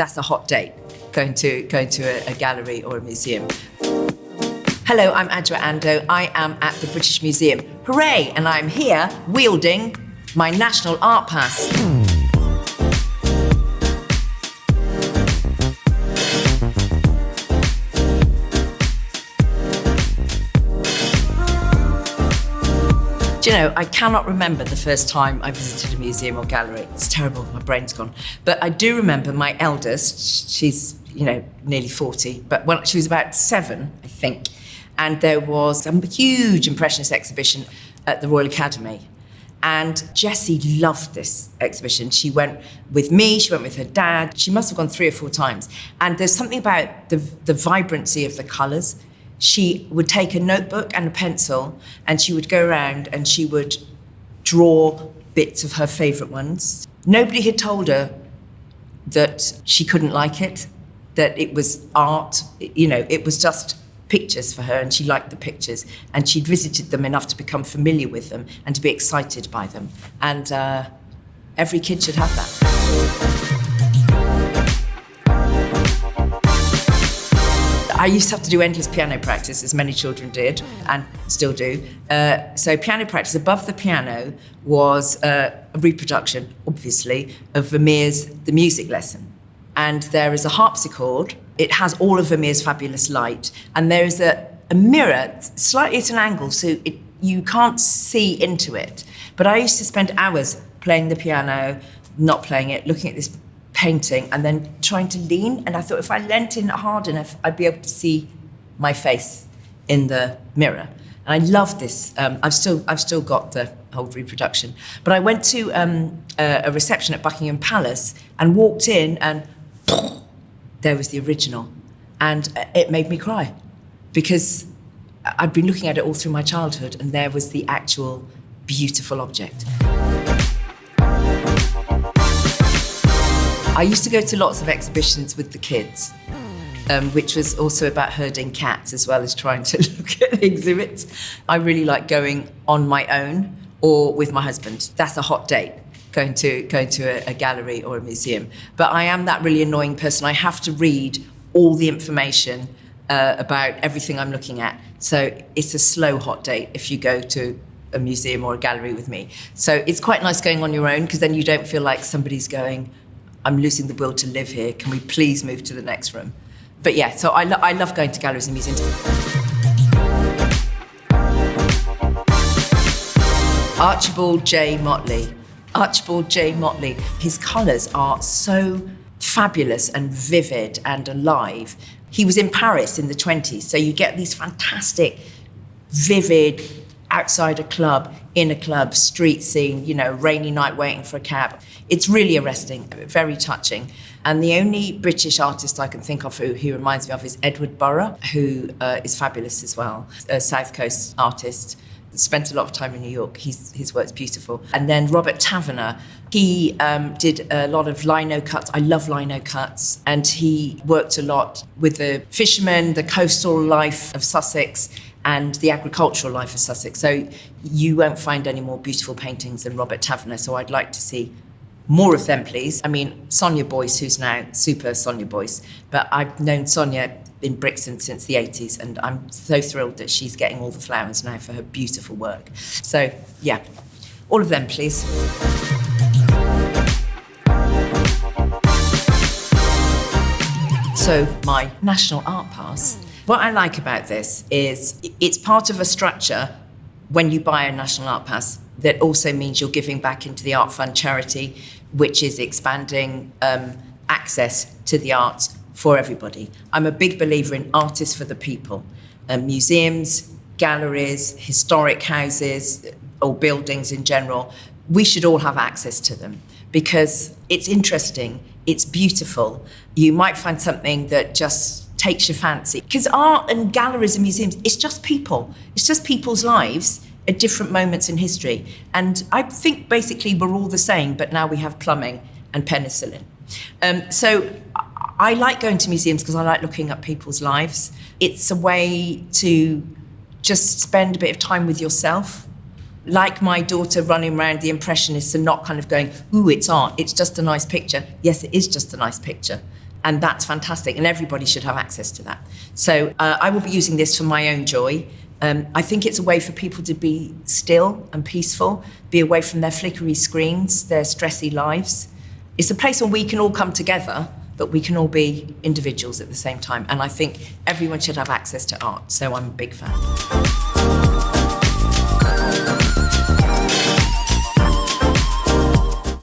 that's a hot date, going to a gallery or a museum. Hello, I'm Adjoa Andoh. I am at the British Museum. Hooray! And I'm here wielding my National Art Pass. Do you know, I cannot remember the first time I visited a museum or gallery. It's terrible, my brain's gone. But I do remember my eldest, she's, nearly 40, but when she was about 7, I think, and there was a huge Impressionist exhibition at the Royal Academy. And Jessie loved this exhibition. She went with me, she went with her dad. She must have gone 3 or 4 times. And there's something about the vibrancy of the colours. She would take a notebook and a pencil and she would go around and she would draw bits of her favourite ones. Nobody had told her that she couldn't like it, that it was art. It was just pictures for her, and she liked the pictures, and she'd visited them enough to become familiar with them and to be excited by them. And every kid should have that. I used to have to do endless piano practice, as many children did, and still do. So piano practice, above the piano was a reproduction, obviously, of Vermeer's The Music Lesson. And there is a harpsichord. It has all of Vermeer's fabulous light. And there is a mirror, slightly at an angle, so you can't see into it. But I used to spend hours playing the piano, not playing it, looking at this painting and then trying to lean, and I thought if I leant in hard enough I'd be able to see my face in the mirror. And I love this. I've still got the old reproduction, but I went to a reception at Buckingham Palace and walked in and there was the original, and it made me cry because I'd been looking at it all through my childhood and there was the actual beautiful object. I used to go to lots of exhibitions with the kids, which was also about herding cats as well as trying to look at the exhibits. I really like going on my own or with my husband. That's a hot date, going to a gallery or a museum. But I am that really annoying person. I have to read all the information about everything I'm looking at. So it's a slow hot date if you go to a museum or a gallery with me. So it's quite nice going on your own because then you don't feel like somebody's going, I'm losing the will to live here. Can we please move to the next room? But yeah, so I love going to galleries and museums. Archibald J. Motley. Archibald J. Motley. His colours are so fabulous and vivid and alive. He was in Paris in the 20s, so you get these fantastic, vivid, outside a club, in a club, street scene, rainy night waiting for a cab. It's really arresting, very touching. And the only British artist I can think of who he reminds me of is Edward Burrough, who is fabulous as well, a South Coast artist. Spent a lot of time in New York. His work's beautiful. And then Robert Taverner, he did a lot of lino cuts. I love lino cuts. And he worked a lot with the fishermen, the coastal life of Sussex, and the agricultural life of Sussex. So you won't find any more beautiful paintings than Robert Taverner. So I'd like to see more of them, please. I mean, Sonia Boyce, who's now super Sonia Boyce, but I've known Sonia in Brixton since the 80s, and I'm so thrilled that she's getting all the flowers now for her beautiful work. So, yeah, all of them, please. So, my National Art Pass. What I like about this is it's part of a structure when you buy a National Art Pass that also means you're giving back into the Art Fund charity, which is expanding access to the arts for everybody. I'm a big believer in artists for the people. Museums, galleries, historic houses, or buildings in general, we should all have access to them because it's interesting, it's beautiful. You might find something that just takes your fancy. Because art and galleries and museums, it's just people. It's just people's lives at different moments in history. And I think basically we're all the same, but now we have plumbing and penicillin. So I like going to museums because I like looking at people's lives. It's a way to just spend a bit of time with yourself. Like my daughter running around the Impressionists and not kind of going, ooh, it's art, it's just a nice picture. Yes, it is just a nice picture. And that's fantastic. And everybody should have access to that. So I will be using this for my own joy. I think it's a way for people to be still and peaceful, be away from their flickery screens, their stressy lives. It's a place where we can all come together, but we can all be individuals at the same time. And I think everyone should have access to art. So I'm a big fan.